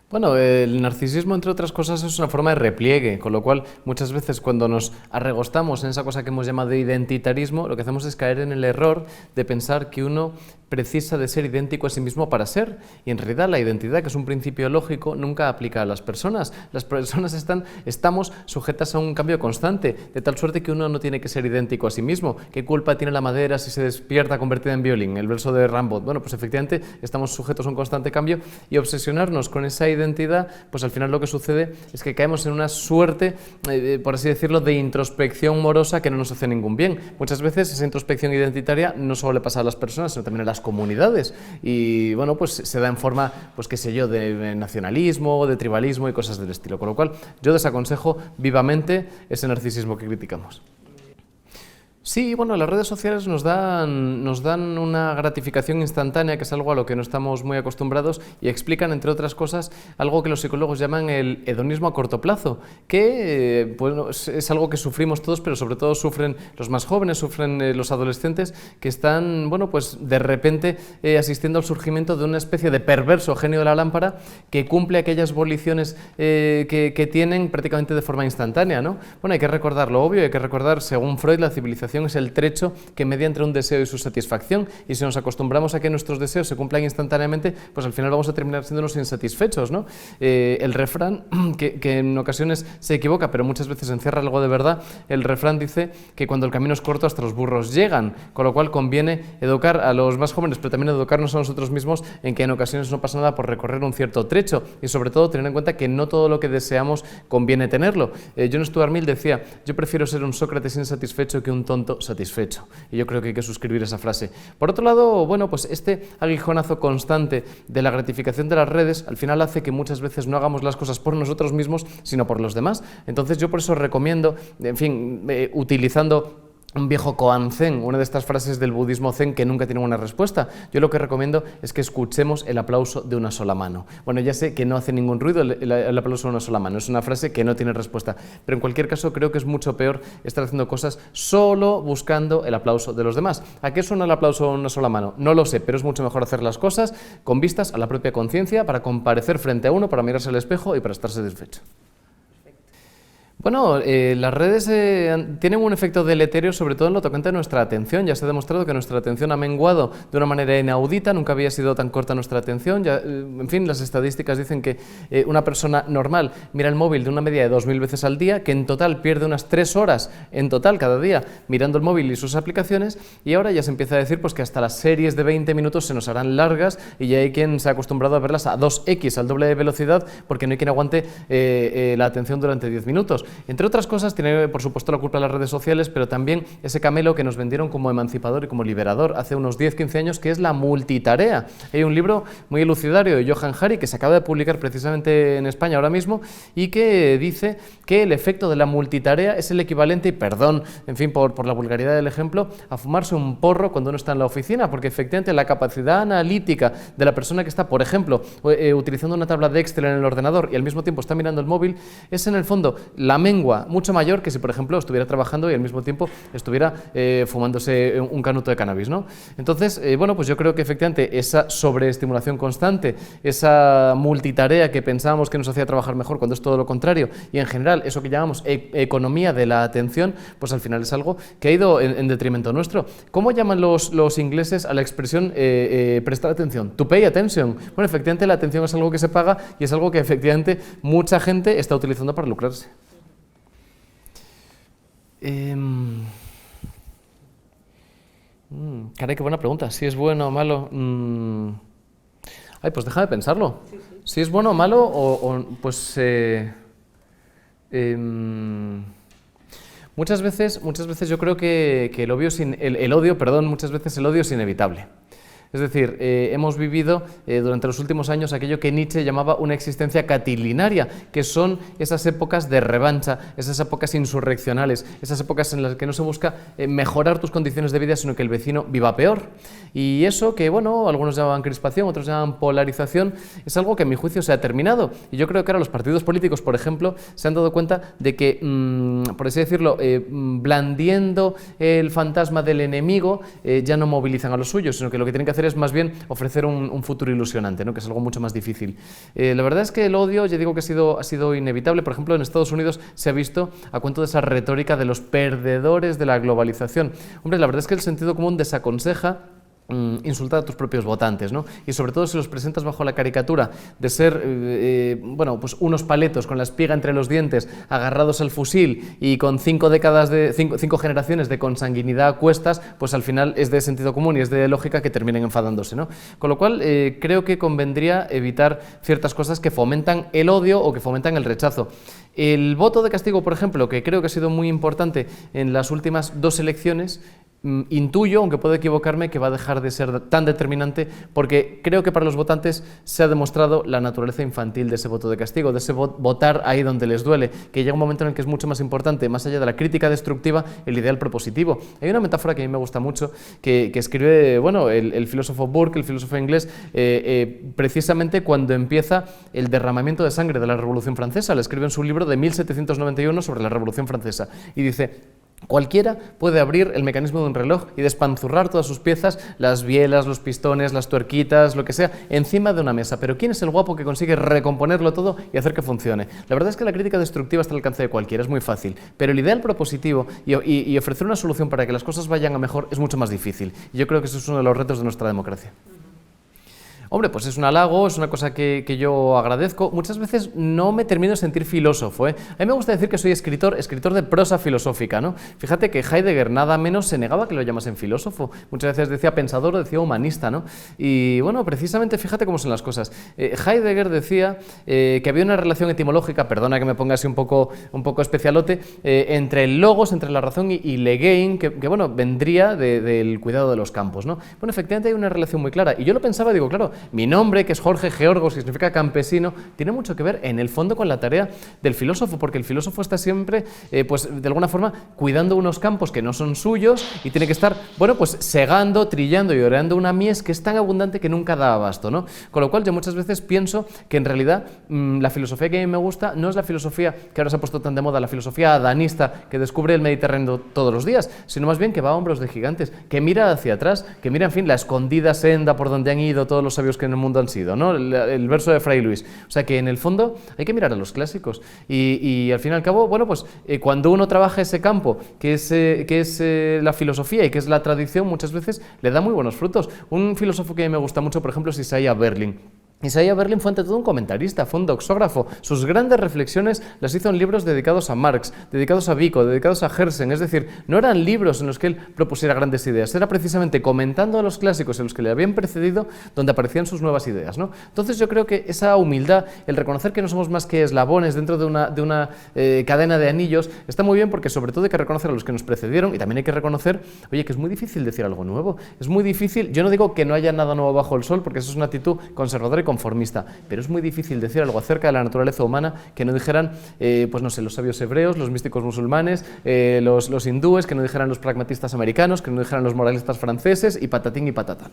Bueno, el narcisismo, entre otras cosas, es una forma de repliegue, con lo cual muchas veces cuando nos arregostamos en esa cosa que hemos llamado identitarismo, lo que hacemos es caer en el error de pensar que uno precisa de ser idéntico a sí mismo para ser, y en realidad la identidad, que es un principio lógico, nunca aplica a las personas. Las personas estamos sujetas a un cambio constante, de tal suerte que uno no tiene que ser idéntico a sí mismo. ¿Qué culpa tiene la madera si se despierta convertida en violín? El verso de Rimbaud. Bueno, pues efectivamente estamos sujetos a un constante cambio, y obsesionarnos con esa identidad, pues al final lo que sucede es que caemos en una suerte, por así decirlo, de introspección morosa que no nos hace ningún bien. Muchas veces esa introspección identitaria no solo le pasa a las personas, sino también a las comunidades, y bueno, pues se da en forma, pues qué sé yo, de nacionalismo, de tribalismo y cosas del estilo, con lo cual yo desaconsejo vivamente ese narcisismo que criticamos. Sí, bueno, las redes sociales nos dan una gratificación instantánea, que es algo a lo que no estamos muy acostumbrados, y explican, entre otras cosas, algo que los psicólogos llaman el hedonismo a corto plazo, que bueno, es algo que sufrimos todos, pero sobre todo sufren los más jóvenes, sufren los adolescentes, que están, bueno, pues de repente asistiendo al surgimiento de una especie de perverso genio de la lámpara que cumple aquellas voliciones que tienen prácticamente de forma instantánea, ¿no? Bueno, hay que recordar lo obvio, hay que recordar, según Freud, la civilización es el trecho que media entre un deseo y su satisfacción, y si nos acostumbramos a que nuestros deseos se cumplan instantáneamente, pues al final vamos a terminar siéndonos insatisfechos, ¿no? El refrán, que en ocasiones se equivoca, pero muchas veces encierra algo de verdad, el refrán dice que cuando el camino es corto hasta los burros llegan, con lo cual conviene educar a los más jóvenes, pero también educarnos a nosotros mismos en que en ocasiones no pasa nada por recorrer un cierto trecho, y sobre todo tener en cuenta que no todo lo que deseamos conviene tenerlo. John Stuart Mill decía: yo prefiero ser un Sócrates insatisfecho que un tonto satisfecho, y yo creo que hay que suscribir esa frase. Por otro lado, bueno, pues este aguijonazo constante de la gratificación de las redes al final hace que muchas veces no hagamos las cosas por nosotros mismos, sino por los demás. Entonces yo por eso recomiendo, en fin, utilizando un viejo koan zen, una de estas frases del budismo zen que nunca tiene una respuesta, yo lo que recomiendo es que escuchemos el aplauso de una sola mano. Bueno, ya sé que no hace ningún ruido el aplauso de una sola mano, es una frase que no tiene respuesta, pero en cualquier caso creo que es mucho peor estar haciendo cosas solo buscando el aplauso de los demás. ¿A qué suena el aplauso de una sola mano? No lo sé, pero es mucho mejor hacer las cosas con vistas a la propia conciencia, para comparecer frente a uno, para mirarse al espejo y para estar satisfecho. Bueno, las redes tienen un efecto deleterio, sobre todo en lo tocante a nuestra atención. Ya se ha demostrado que nuestra atención ha menguado de una manera inaudita, nunca había sido tan corta nuestra atención. Ya, en fin, las estadísticas dicen que una persona normal mira el móvil de una media de 2000 veces al día, que en total pierde unas 3 horas en total cada día mirando el móvil y sus aplicaciones, y ahora ya se empieza a decir pues que hasta las series de 20 minutos se nos harán largas, y ya hay quien se ha acostumbrado a verlas a 2x, al doble de velocidad, porque no hay quien aguante la atención durante 10 minutos. Entre otras cosas, tiene por supuesto la culpa de las redes sociales, pero también ese camelo que nos vendieron como emancipador y como liberador hace unos 10-15 años, que es la multitarea. Hay un libro muy elucidario de Johann Hari que se acaba de publicar precisamente en España ahora mismo, y que dice que el efecto de la multitarea es el equivalente, y perdón, en fin, por la vulgaridad del ejemplo, a fumarse un porro cuando uno está en la oficina, porque efectivamente la capacidad analítica de la persona que está, por ejemplo, utilizando una tabla de Excel en el ordenador y al mismo tiempo está mirando el móvil, es en el fondo la mengua mucho mayor que si, por ejemplo, estuviera trabajando y al mismo tiempo estuviera fumándose un canuto de cannabis, ¿no? Entonces, bueno, pues yo creo que efectivamente esa sobreestimulación constante, esa multitarea que pensábamos que nos hacía trabajar mejor cuando es todo lo contrario, y en general eso que llamamos economía de la atención, pues al final es algo que ha ido en detrimento nuestro. ¿Cómo llaman los ingleses a la expresión prestar atención? To pay attention. Bueno, efectivamente la atención es algo que se paga, y es algo que efectivamente mucha gente está utilizando para lucrarse. Caray, qué buena pregunta. Si es bueno o malo. Ay, pues déjame pensarlo. Sí, sí. Si es bueno o malo, pues muchas veces yo creo que el odio, muchas veces el odio es inevitable. Es decir, hemos vivido durante los últimos años aquello que Nietzsche llamaba una existencia catilinaria, que son esas épocas de revancha, esas épocas insurreccionales, esas épocas en las que no se busca mejorar tus condiciones de vida, sino que el vecino viva peor. Y eso que, bueno, algunos llaman crispación, otros llaman polarización, es algo que a mi juicio se ha terminado. Y yo creo que ahora los partidos políticos, por ejemplo, se han dado cuenta de que, por así decirlo, blandiendo el fantasma del enemigo, ya no movilizan a los suyos, sino que lo que tienen que hacer hacer es más bien ofrecer un futuro ilusionante, ¿no? Que es algo mucho más difícil. La verdad es que el odio, ya digo que ha sido inevitable. Por ejemplo, en Estados Unidos se ha visto a cuento de esa retórica de los perdedores de la globalización. Hombre, la verdad es que el sentido común desaconseja insultar a tus propios votantes, ¿no? Y sobre todo si los presentas bajo la caricatura de ser bueno, pues unos paletos con la espiga entre los dientes, agarrados al fusil y con 5 generaciones de consanguinidad a cuestas, pues al final es de sentido común y es de lógica que terminen enfadándose, ¿no? Con lo cual creo que convendría evitar ciertas cosas que fomentan el odio o que fomentan el rechazo. El voto de castigo, por ejemplo, que creo que ha sido muy importante en las últimas 2 elecciones, intuyo, aunque puedo equivocarme, que va a dejar de ser tan determinante, porque creo que para los votantes se ha demostrado la naturaleza infantil de ese voto de castigo, de ese votar ahí donde les duele, que llega un momento en el que es mucho más importante, más allá de la crítica destructiva, el ideal propositivo. Hay una metáfora que a mí me gusta mucho, que escribe, bueno, el filósofo Burke, el filósofo inglés, precisamente cuando empieza el derramamiento de sangre de la Revolución Francesa. Le escribe en su libro de 1791 sobre la Revolución Francesa, y dice: cualquiera puede abrir el mecanismo de un reloj y despanzurrar todas sus piezas, las bielas, los pistones, las tuerquitas, lo que sea, encima de una mesa. Pero ¿quién es el guapo que consigue recomponerlo todo y hacer que funcione? La verdad es que la crítica destructiva está al alcance de cualquiera, es muy fácil. Pero el ideal propositivo y ofrecer una solución para que las cosas vayan a mejor es mucho más difícil. Y yo creo que eso es uno de los retos de nuestra democracia. Hombre, pues es un halago, es una cosa que yo agradezco. Muchas veces no me termino de sentir filósofo, ¿eh? A mí me gusta decir que soy escritor de prosa filosófica, ¿no? Fíjate que Heidegger nada menos se negaba que lo llamasen filósofo. Muchas veces decía pensador o decía humanista, ¿no? Y bueno, precisamente fíjate cómo son las cosas. Heidegger decía que había una relación etimológica, perdona que me ponga así un poco especialote, entre el logos, entre la razón y legein, que bueno, vendría del cuidado de los campos, ¿no? Bueno, efectivamente hay una relación muy clara. Y yo lo pensaba, digo, claro, mi nombre, que es Jorge Georgos, que significa campesino, tiene mucho que ver en el fondo con la tarea del filósofo, porque el filósofo está siempre, pues de alguna forma, cuidando unos campos que no son suyos y tiene que estar, bueno, pues segando, trillando y oreando una mies que es tan abundante que nunca da abasto, ¿no? Con lo cual yo muchas veces pienso que en realidad la filosofía que a mí me gusta no es la filosofía que ahora se ha puesto tan de moda, la filosofía adanista que descubre el Mediterráneo todos los días, sino más bien que va a hombros de gigantes, que mira hacia atrás, que mira, en fin, la escondida senda por donde han ido todos los sabios que en el mundo han sido, ¿no? El verso de Fray Luis. O sea que en el fondo hay que mirar a los clásicos y al fin y al cabo, bueno, pues cuando uno trabaja ese campo que es la filosofía y que es la tradición, muchas veces le da muy buenos frutos. Un filósofo que a mí me gusta mucho, por ejemplo, es Isaiah Berlin. Isaiah Berlin fue ante todo un comentarista, fue un doxógrafo. Sus grandes reflexiones las hizo en libros dedicados a Marx, dedicados a Vico, dedicados a Herzen. Es decir, no eran libros en los que él propusiera grandes ideas, era precisamente comentando a los clásicos en los que le habían precedido donde aparecían sus nuevas ideas, ¿no? Entonces yo creo que esa humildad, el reconocer que no somos más que eslabones dentro de una cadena de anillos, está muy bien, porque sobre todo hay que reconocer a los que nos precedieron y también hay que reconocer, oye, que es muy difícil decir algo nuevo. Es muy difícil, yo no digo que no haya nada nuevo bajo el sol, porque eso es una actitud conservadora y conformista, pero es muy difícil decir algo acerca de la naturaleza humana que no dijeran, pues no sé, los sabios hebreos, los místicos musulmanes, los hindúes, que no dijeran los pragmatistas americanos, que no dijeran los moralistas franceses y patatín y patatán.